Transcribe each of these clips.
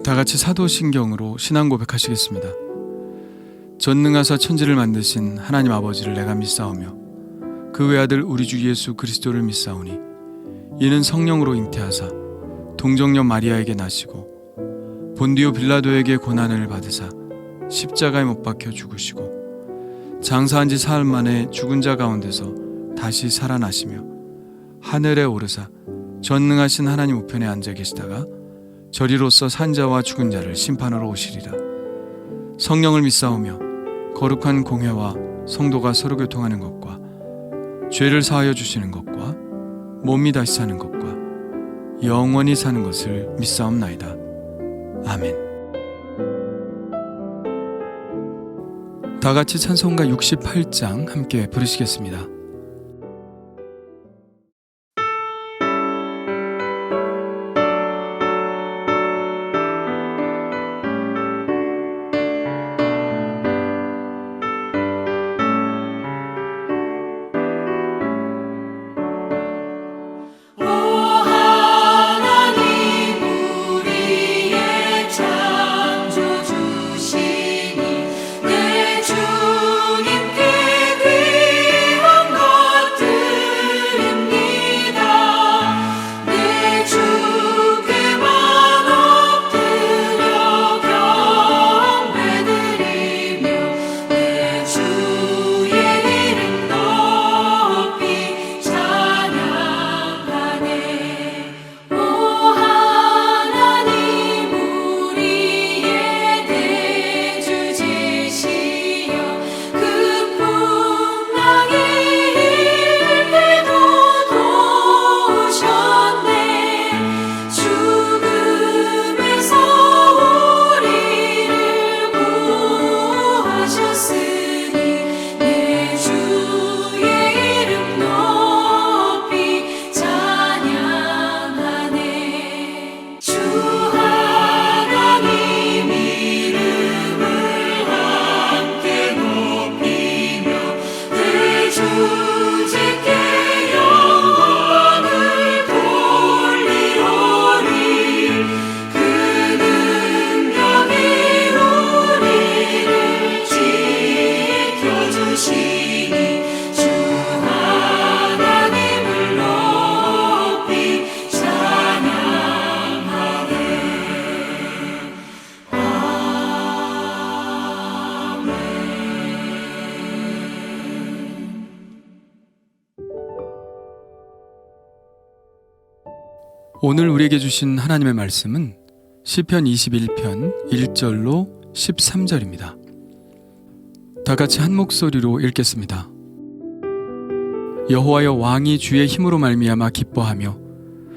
다 같이 사도신경으로 신앙 고백하시겠습니다. 전능하사 천지를 만드신 하나님 아버지를 내가 믿사오며 그 외아들 우리 주 예수 그리스도를 믿사오니 이는 성령으로 잉태하사 동정녀 마리아에게 나시고 본디오 빌라도에게 고난을 받으사 십자가에 못 박혀 죽으시고 장사한 지 사흘 만에 죽은 자 가운데서 다시 살아나시며 하늘에 오르사 전능하신 하나님 우편에 앉아 계시다가 저리로서 산자와 죽은 자를 심판하러 오시리라. 성령을 믿사오며 거룩한 공회와 성도가 서로 교통하는 것과 죄를 사하여 주시는 것과 몸이 다시 사는 것과 영원히 사는 것을 믿사옵나이다. 아멘. 다 같이 찬송가 68장 함께 부르시겠습니다. 오늘 우리에게 주신 하나님의 말씀은 시편 21편 1절로 13절입니다. 다 같이 한 목소리로 읽겠습니다. 여호와여, 왕이 주의 힘으로 말미암아 기뻐하며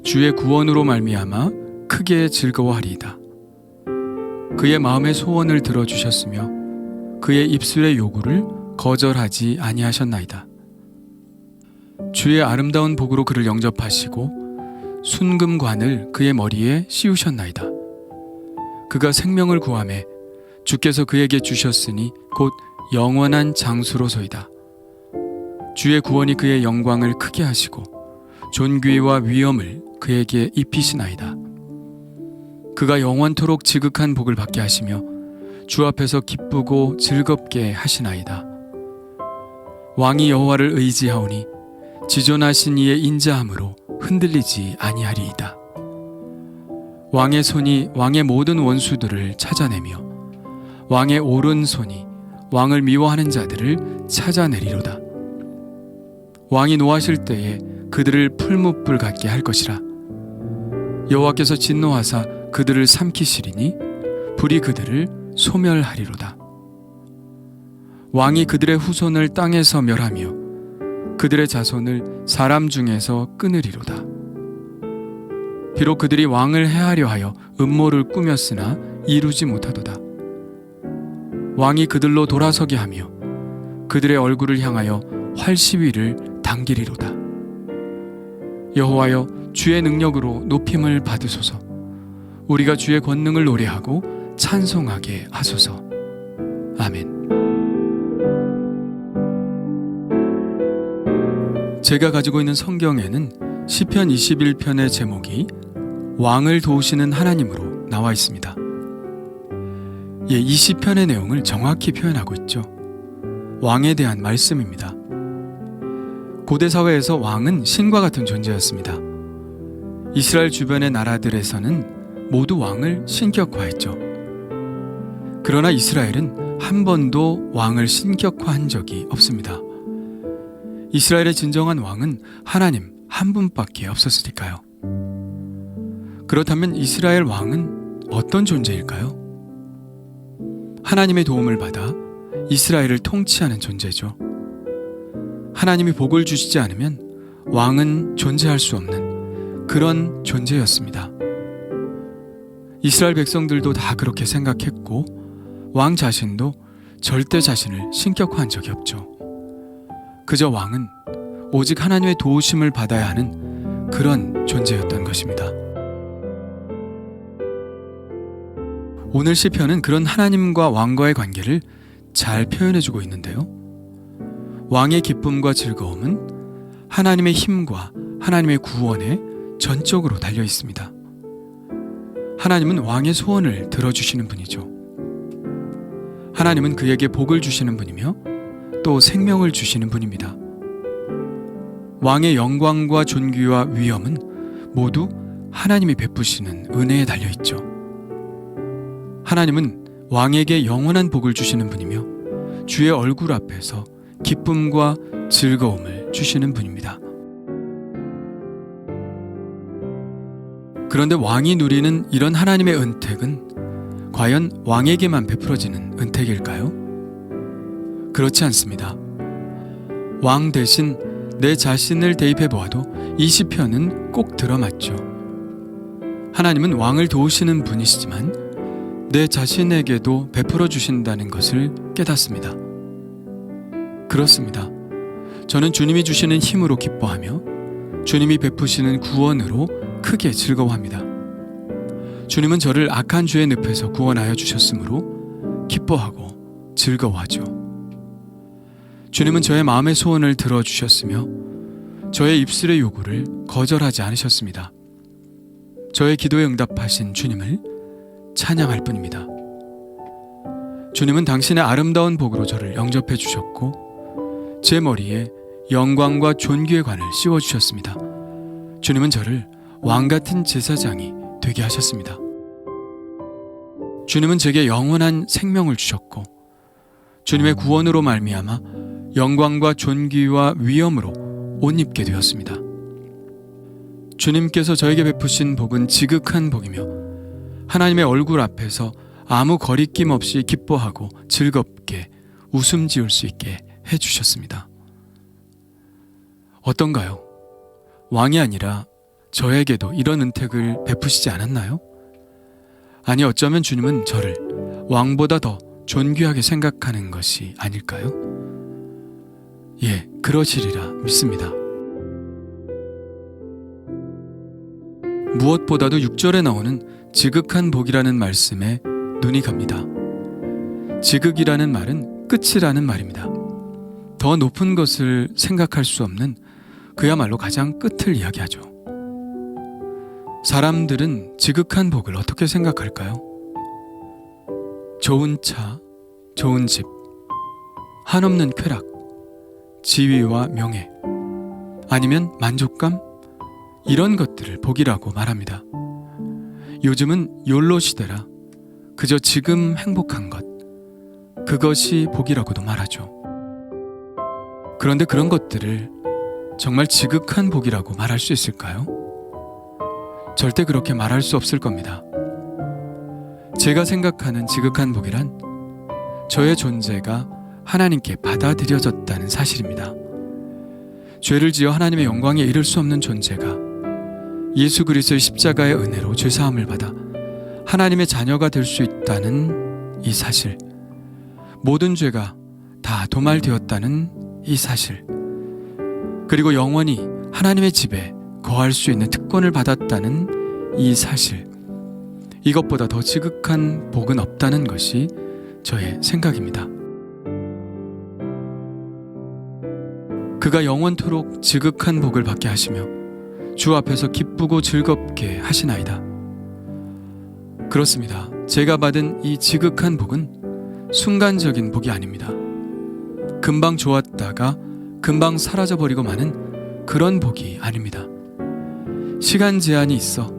주의 구원으로 말미암아 크게 즐거워하리이다. 그의 마음의 소원을 들어주셨으며 그의 입술의 요구를 거절하지 아니하셨나이다. 주의 아름다운 복으로 그를 영접하시고 순금관을 그의 머리에 씌우셨나이다. 그가 생명을 구하매 주께서 그에게 주셨으니 곧 영원한 장수로소이다. 주의 구원이 그의 영광을 크게 하시고 존귀와 위엄을 그에게 입히시나이다. 그가 영원토록 지극한 복을 받게 하시며 주 앞에서 기쁘고 즐겁게 하시나이다. 왕이 여호와를 의지하오니 지존하신 이의 인자함으로 흔들리지 아니하리이다. 왕의 손이 왕의 모든 원수들을 찾아내며 왕의 오른손이 왕을 미워하는 자들을 찾아내리로다. 왕이 노하실 때에 그들을 풀무불 같게 할 것이라. 여호와께서 진노하사 그들을 삼키시리니 불이 그들을 소멸하리로다. 왕이 그들의 후손을 땅에서 멸하며 그들의 자손을 사람 중에서 끊으리로다. 비록 그들이 왕을 해하려 하여 음모를 꾸몄으나 이루지 못하도다. 왕이 그들로 돌아서게 하며 그들의 얼굴을 향하여 활시위를 당기리로다. 여호와여, 주의 능력으로 높임을 받으소서. 우리가 주의 권능을 노래하고 찬송하게 하소서. 아멘. 제가 가지고 있는 성경에는 시편 21편의 제목이 왕을 도우시는 하나님으로 나와 있습니다. 이 시편의 내용을 정확히 표현하고 있죠. 왕에 대한 말씀입니다. 고대 사회에서 왕은 신과 같은 존재였습니다. 이스라엘 주변의 나라들에서는 모두 왕을 신격화했죠. 그러나 이스라엘은 한 번도 왕을 신격화한 적이 없습니다. 이스라엘의 진정한 왕은 하나님 한 분밖에 없었으니까요. 그렇다면 이스라엘 왕은 어떤 존재일까요? 하나님의 도움을 받아 이스라엘을 통치하는 존재죠. 하나님이 복을 주시지 않으면 왕은 존재할 수 없는 그런 존재였습니다. 이스라엘 백성들도 다 그렇게 생각했고 왕 자신도 절대 자신을 신격화한 적이 없죠. 그저 왕은 오직 하나님의 도우심을 받아야 하는 그런 존재였던 것입니다. 오늘 시편은 그런 하나님과 왕과의 관계를 잘 표현해주고 있는데요. 왕의 기쁨과 즐거움은 하나님의 힘과 하나님의 구원에 전적으로 달려 있습니다. 하나님은 왕의 소원을 들어주시는 분이죠. 하나님은 그에게 복을 주시는 분이며 또 생명을 주시는 분입니다. 왕의 영광과 존귀와 위엄은 모두 하나님이 베푸시는 은혜에 달려 있죠. 하나님은 왕에게 영원한 복을 주시는 분이며 주의 얼굴 앞에서 기쁨과 즐거움을 주시는 분입니다. 그런데 왕이 누리는 이런 하나님의 은택은 과연 왕에게만 베풀어지는 은택일까요? 그렇지 않습니다. 왕 대신 내 자신을 대입해 보아도 이 시편은 꼭 들어맞죠. 하나님은 왕을 도우시는 분이시지만 내 자신에게도 베풀어 주신다는 것을 깨닫습니다. 그렇습니다. 저는 주님이 주시는 힘으로 기뻐하며 주님이 베푸시는 구원으로 크게 즐거워합니다. 주님은 저를 악한 죄의 늪에서 구원하여 주셨으므로 기뻐하고 즐거워하죠. 주님은 저의 마음의 소원을 들어주셨으며 저의 입술의 요구를 거절하지 않으셨습니다. 저의 기도에 응답하신 주님을 찬양할 뿐입니다. 주님은 당신의 아름다운 복으로 저를 영접해 주셨고 제 머리에 영광과 존귀의 관을 씌워주셨습니다. 주님은 저를 왕같은 제사장이 되게 하셨습니다. 주님은 제게 영원한 생명을 주셨고 주님의 구원으로 말미암아 영광과 존귀와 위엄으로 옷 입게 되었습니다. 주님께서 저에게 베푸신 복은 지극한 복이며 하나님의 얼굴 앞에서 아무 거리낌 없이 기뻐하고 즐겁게 웃음 지을 수 있게 해주셨습니다. 어떤가요? 왕이 아니라 저에게도 이런 은택을 베푸시지 않았나요? 아니 어쩌면 주님은 저를 왕보다 더 존귀하게 생각하는 것이 아닐까요? 예, 그러시리라 믿습니다. 무엇보다도 6절에 나오는 지극한 복이라는 말씀에 눈이 갑니다. 지극이라는 말은 끝이라는 말입니다. 더 높은 것을 생각할 수 없는 그야말로 가장 끝을 이야기하죠. 사람들은 지극한 복을 어떻게 생각할까요? 좋은 차, 좋은 집, 한없는 쾌락, 지위와 명예, 아니면 만족감? 이런 것들을 복이라고 말합니다. 요즘은 욜로 시대라 그저 지금 행복한 것, 그것이 복이라고도 말하죠. 그런데 그런 것들을 정말 지극한 복이라고 말할 수 있을까요? 절대 그렇게 말할 수 없을 겁니다. 제가 생각하는 지극한 복이란 저의 존재가 하나님께 받아들여졌다는 사실입니다. 죄를 지어 하나님의 영광에 이를 수 없는 존재가 예수 그리스도의 십자가의 은혜로 죄사함을 받아 하나님의 자녀가 될 수 있다는 이 사실, 모든 죄가 다 도말되었다는 이 사실, 그리고 영원히 하나님의 집에 거할 수 있는 특권을 받았다는 이 사실, 이것보다 더 지극한 복은 없다는 것이 저의 생각입니다. 그가 영원토록 지극한 복을 받게 하시며 주 앞에서 기쁘고 즐겁게 하시나이다. 그렇습니다. 제가 받은 이 지극한 복은 순간적인 복이 아닙니다. 금방 좋았다가 금방 사라져버리고 마는 그런 복이 아닙니다. 시간 제한이 있어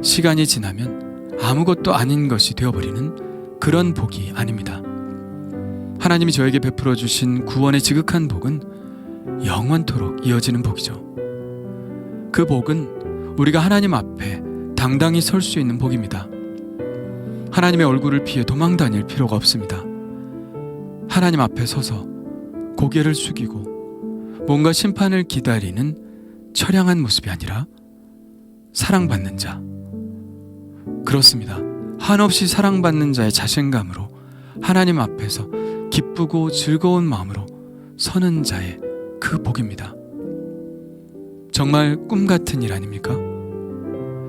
시간이 지나면 아무것도 아닌 것이 되어버리는 그런 복이 아닙니다. 하나님이 저에게 베풀어 주신 구원의 지극한 복은 영원토록 이어지는 복이죠. 그 복은 우리가 하나님 앞에 당당히 설 수 있는 복입니다. 하나님의 얼굴을 피해 도망 다닐 필요가 없습니다. 하나님 앞에 서서 고개를 숙이고 뭔가 심판을 기다리는 처량한 모습이 아니라 사랑받는 자, 그렇습니다. 한없이 사랑받는 자의 자신감으로 하나님 앞에서 기쁘고 즐거운 마음으로 서는 자의 그 복입니다. 정말 꿈 같은 일 아닙니까?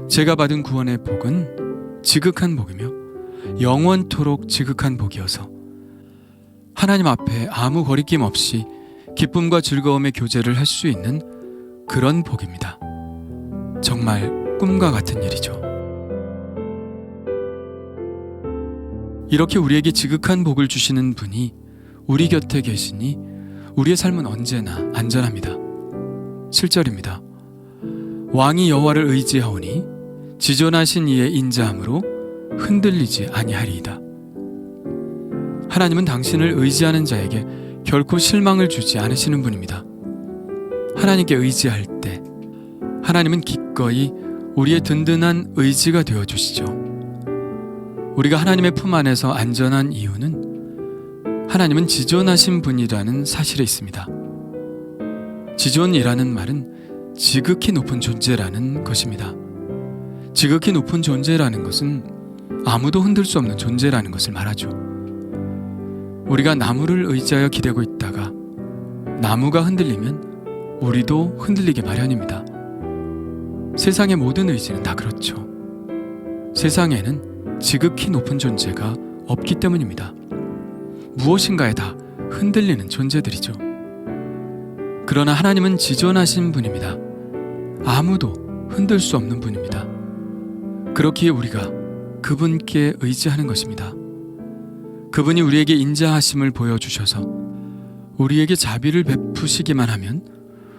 제가 받은 구원의 복은 지극한 복이며 영원토록 지극한 복이어서 하나님 앞에 아무 거리낌 없이 기쁨과 즐거움의 교제를 할 수 있는 그런 복입니다. 정말 꿈과 같은 일이죠. 이렇게 우리에게 지극한 복을 주시는 분이 우리 곁에 계시니 우리의 삶은 언제나 안전합니다. 7절입니다. 왕이 여호와를 의지하오니 지존하신 이의 인자함으로 흔들리지 아니하리이다. 하나님은 당신을 의지하는 자에게 결코 실망을 주지 않으시는 분입니다. 하나님께 의지할 때 하나님은 기꺼이 우리의 든든한 의지가 되어주시죠. 우리가 하나님의 품 안에서 안전한 이유는 하나님은 지존하신 분이라는 사실에 있습니다. 지존이라는 말은 지극히 높은 존재라는 것입니다. 지극히 높은 존재라는 것은 아무도 흔들 수 없는 존재라는 것을 말하죠. 우리가 나무를 의지하여 기대고 있다가 나무가 흔들리면 우리도 흔들리게 마련입니다. 세상의 모든 의지는 다 그렇죠. 세상에는 지극히 높은 존재가 없기 때문입니다. 무엇인가에 다 흔들리는 존재들이죠. 그러나 하나님은 지존하신 분입니다. 아무도 흔들 수 없는 분입니다. 그렇기에 우리가 그분께 의지하는 것입니다. 그분이 우리에게 인자하심을 보여주셔서 우리에게 자비를 베푸시기만 하면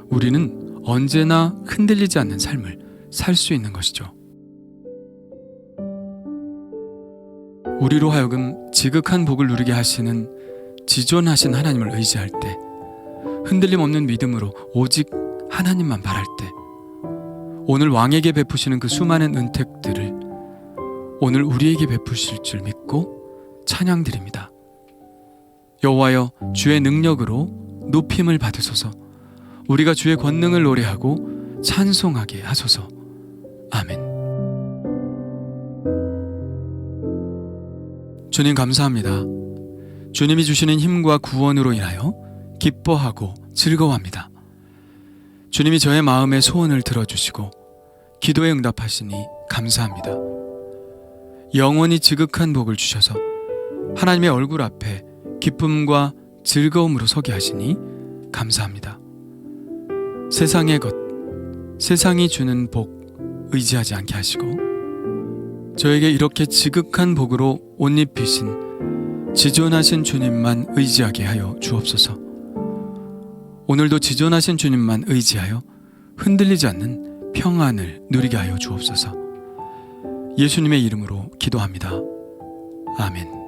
우리는 언제나 흔들리지 않는 삶을 살 수 있는 것이죠. 우리로 하여금 지극한 복을 누리게 하시는 지존하신 하나님을 의지할 때, 흔들림 없는 믿음으로 오직 하나님만 바랄 때, 오늘 왕에게 베푸시는 그 수많은 은택들을 오늘 우리에게 베푸실 줄 믿고 찬양드립니다. 여호와여, 주의 능력으로 높임을 받으소서. 우리가 주의 권능을 노래하고 찬송하게 하소서. 아멘. 주님 감사합니다. 주님이 주시는 힘과 구원으로 인하여 기뻐하고 즐거워합니다. 주님이 저의 마음의 소원을 들어주시고 기도에 응답하시니 감사합니다. 영원히 지극한 복을 주셔서 하나님의 얼굴 앞에 기쁨과 즐거움으로 서게 하시니 감사합니다. 세상의 것, 세상이 주는 복 의지하지 않게 하시고 저에게 이렇게 지극한 복으로 옷 입히신 지존하신 주님만 의지하게 하여 주옵소서. 오늘도 지존하신 주님만 의지하여 흔들리지 않는 평안을 누리게 하여 주옵소서. 예수님의 이름으로 기도합니다. 아멘.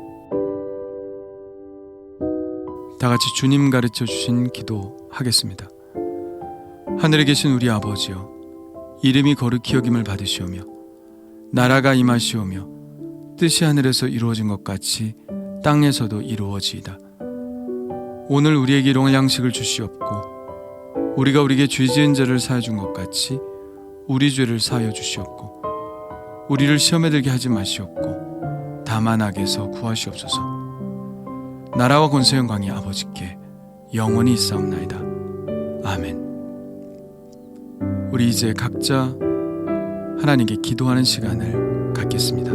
다 같이 주님 가르쳐 주신 기도 하겠습니다. 하늘에 계신 우리 아버지여, 이름이 거룩히 여김을 받으시오며 나라가 임하시오며 뜻이 하늘에서 이루어진 것 같이 땅에서도 이루어지이다. 오늘 우리에게 일용할 양식을 주시옵고 우리가 우리에게 죄 지은 자를 사하여 준 것 같이 우리 죄를 사하여 주시옵고 우리를 시험에 들게 하지 마시옵고 다만 악에서 구하시옵소서. 나라와 권세 영광이 아버지께 영원히 있사옵나이다. 아멘. 우리 이제 각자 하나님께 기도하는 시간을 갖겠습니다.